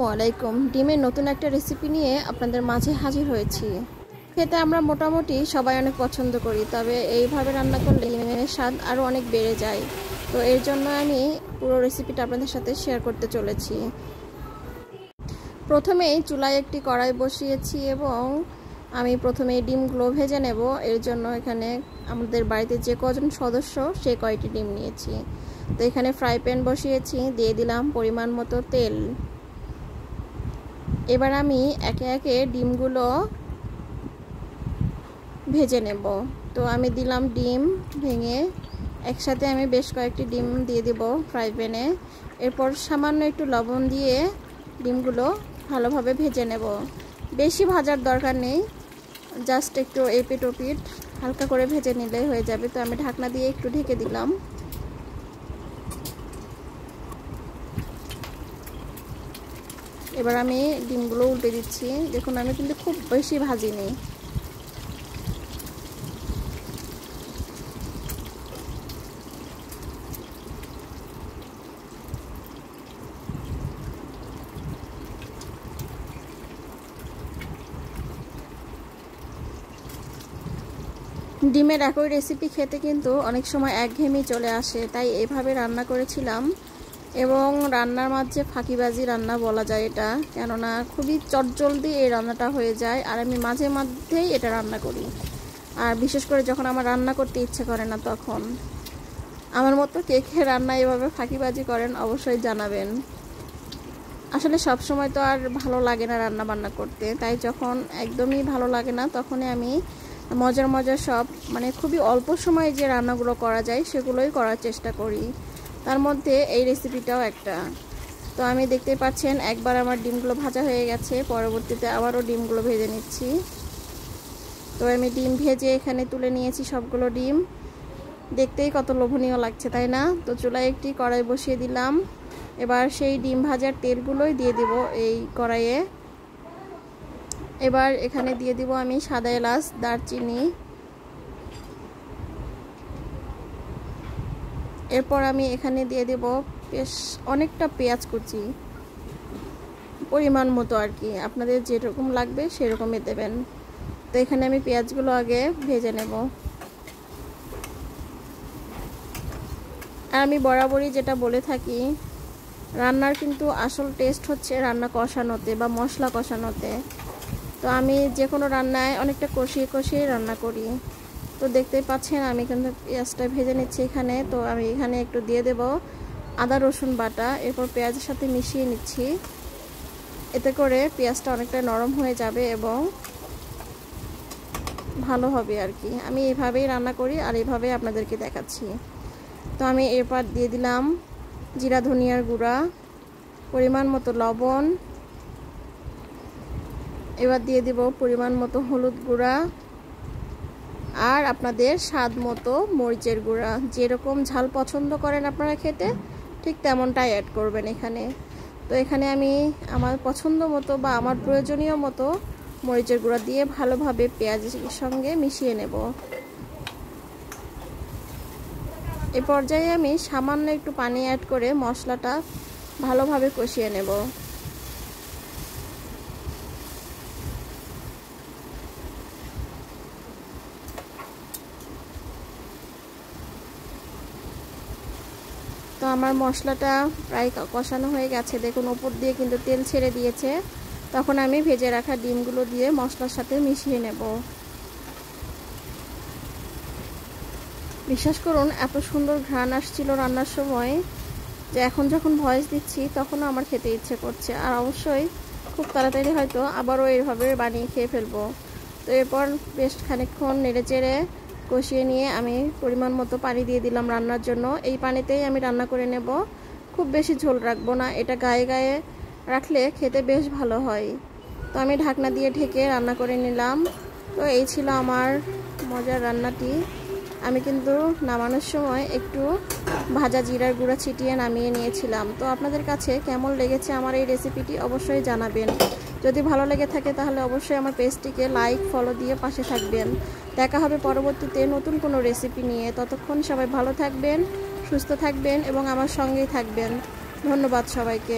ওয়ালাইকুম। ডিমের নতুন একটা রেসিপি নিয়ে আপনাদের মাঝে হাজির হয়েছি। খেতে আমরা মোটামুটি সবাই অনেক পছন্দ করি, তবে এইভাবে রান্না করলে ডিমের স্বাদ আরও অনেক বেড়ে যায়। তো এর জন্য আমি পুরো রেসিপিটা আপনাদের সাথে শেয়ার করতে চলেছি। প্রথমেই চুলায় একটি কড়াই বসিয়েছি এবং আমি প্রথমে ডিমগুলো ভেজে নেব। এর জন্য এখানে আমাদের বাড়িতে যে কজন সদস্য সে কয়টি ডিম নিয়েছি। তো এখানে ফ্রাই প্যান বসিয়েছি, দিয়ে দিলাম পরিমাণ মতো তেল। এবার আমি একে একে ডিমগুলো ভেজে নেব। তো আমি দিলাম ডিম ভেঙে, একসাথে আমি বেশ কয়েকটি ডিম দিয়ে দিব ফ্রাই প্যানে। এরপর সামান্য একটু লবণ দিয়ে ডিমগুলো ভালোভাবে ভেজে নেব। বেশি ভাজার দরকার নেই, জাস্ট একটু এপিট ওপিট হালকা করে ভেজে নিলে হয়ে যাবে। তো আমি ঢাকনা দিয়ে একটু ঢেকে দিলাম। এবার আমি ডিমগুলো উল্টে দিচ্ছি। দেখুন, আমি কিন্তু খুব বেশি ভাজিনি। ডিমের একই রেসিপি খেতে কিন্তু অনেক সময় একঘেয়েমি চলে আসে, তাই এভাবে রান্না করেছিলাম। এবং রান্নার মাঝে ফাঁকিবাজি রান্না বলা যায় এটা, কেননা খুবই চটজলদি এই রান্নাটা হয়ে যায়। আর আমি মাঝে মধ্যেই এটা রান্না করি, আর বিশেষ করে যখন আমার রান্না করতে ইচ্ছে করে না তখন। আমার মতো কে কে রান্না এভাবে ফাঁকিবাজি করেন অবশ্যই জানাবেন। আসলে সব সময় তো আর ভালো লাগে না রান্না বান্না করতে, তাই যখন একদমই ভালো লাগে না তখনই আমি মজার মজার সব খুবই অল্প সময়ে যে রান্নাগুলো করা যায় সেগুলোই করার চেষ্টা করি। তার মধ্যে এই রেসিপিটাও একটা। তো আমি দেখতে পাচ্ছেন একবার আমার ডিমগুলো ভাজা হয়ে গেছে, পরবর্তীতে আবারও ডিমগুলো ভেজে নিচ্ছি। তো আমি ডিম ভেজে এখানে তুলে নিয়েছি সবগুলো ডিম। দেখতেই কত লোভনীয় লাগছে, তাই না? তো চুলায় একটি কড়াই বসিয়ে দিলাম। এবার সেই ডিম ভাজার তেলগুলোই দিয়ে দিব এই কড়াইয়ে। এবার এখানে দিয়ে দিব আমি সাদা এলাচ, দারচিনি। এরপর আমি এখানে দিয়ে দেব বেশ অনেকটা পেঁয়াজ কুচি, পরিমাণ মতো আর কি, আপনাদের যেরকম লাগবে সেরকমই দেবেন। তো এখানে আমি পেঁয়াজগুলো আগে ভেজে নেব। আর আমি বরাবরই যেটা বলে থাকি, রান্নার কিন্তু আসল টেস্ট হচ্ছে রান্না কষানোতে বা মশলা কষানোতে। তো আমি যে কোনো রান্নায় অনেকটা কষিয়ে কষিয়ে রান্না করি। তো দেখতেই পাচ্ছেন আমি কিন্তু পেঁয়াজটা ভেজে নিচ্ছি এখানে। তো আমি এখানে একটু দিয়ে দেব আদা রসুন বাটা, এরপর পেঁয়াজের সাথে মিশিয়ে নিচ্ছি। এতে করে পেঁয়াজটা অনেকটা নরম হয়ে যাবে এবং ভালো হবে আর কি। আমি এভাবেই রান্না করি আর এভাবেই আপনাদেরকে দেখাচ্ছি। তো আমি এরপর দিয়ে দিলাম জিরা ধনিয়ার গুঁড়া, পরিমাণ মতো লবণ। এবার দিয়ে দিব পরিমাণ মতো হলুদ গুঁড়া আর আপনাদের স্বাদ মতো মরিচের গুঁড়া। যেরকম ঝাল পছন্দ করেন আপনারা খেতে, ঠিক তেমনটাই অ্যাড করবেন এখানে। তো এখানে আমি আমার পছন্দ মতো বা আমার প্রয়োজনীয় মতো মরিচের গুঁড়া দিয়ে ভালোভাবে পেঁয়াজের সঙ্গে মিশিয়ে নেব। এ পর্যায়ে আমি সামান্য একটু পানি অ্যাড করে মশলাটা ভালোভাবে কষিয়ে নেব। তো আমার মশলাটা প্রায় কষানো হয়ে গেছে, দেখুন উপর দিয়ে কিন্তু তেল ছেড়ে দিয়েছে। তখন আমি ভেজে রাখা ডিমগুলো দিয়ে মশলার সাথে মিশিয়ে নেব। বিশ্বাস করুন এত সুন্দর ঘ্রাণ আসছিল রান্নার সময় যে এখন যখন ভয়েস দিচ্ছি তখনও আমার খেতে ইচ্ছে করছে। আর অবশ্যই খুব তাড়াতাড়ি হয়তো আবারও এইভাবে বানিয়ে খেয়ে ফেলবো। তো এরপর বেশ খানিকক্ষণ নেড়ে চেড়ে কষিয়ে নিয়ে আমি পরিমাণ মতো পানি দিয়ে দিলাম রান্নার জন্য। এই পানিতেই আমি রান্না করে নেব, খুব বেশি ঝোল রাখবো না, এটা গায়ে গায়ে রাখলে খেতে বেশ ভালো হয়। তো আমি ঢাকনা দিয়ে ঢেকে রান্না করে নিলাম। তো এই ছিল আমার মজার রান্নাটি। আমি কিন্তু নামানোর সময় একটু ভাজা জিরার গুঁড়া ছিটিয়ে নামিয়ে নিয়েছিলাম। তো আপনাদের কাছে কেমন লেগেছে আমার এই রেসিপিটি অবশ্যই জানাবেন। যদি ভালো লেগে থাকে তাহলে অবশ্যই আমার পেজটিকে লাইক ফলো দিয়ে পাশে থাকবেন। দেখা হবে পরবর্তীতে নতুন কোনো রেসিপি নিয়ে। ততক্ষণ সবাই ভালো থাকবেন, সুস্থ থাকবেন এবং আমার সঙ্গেই থাকবেন। ধন্যবাদ সবাইকে।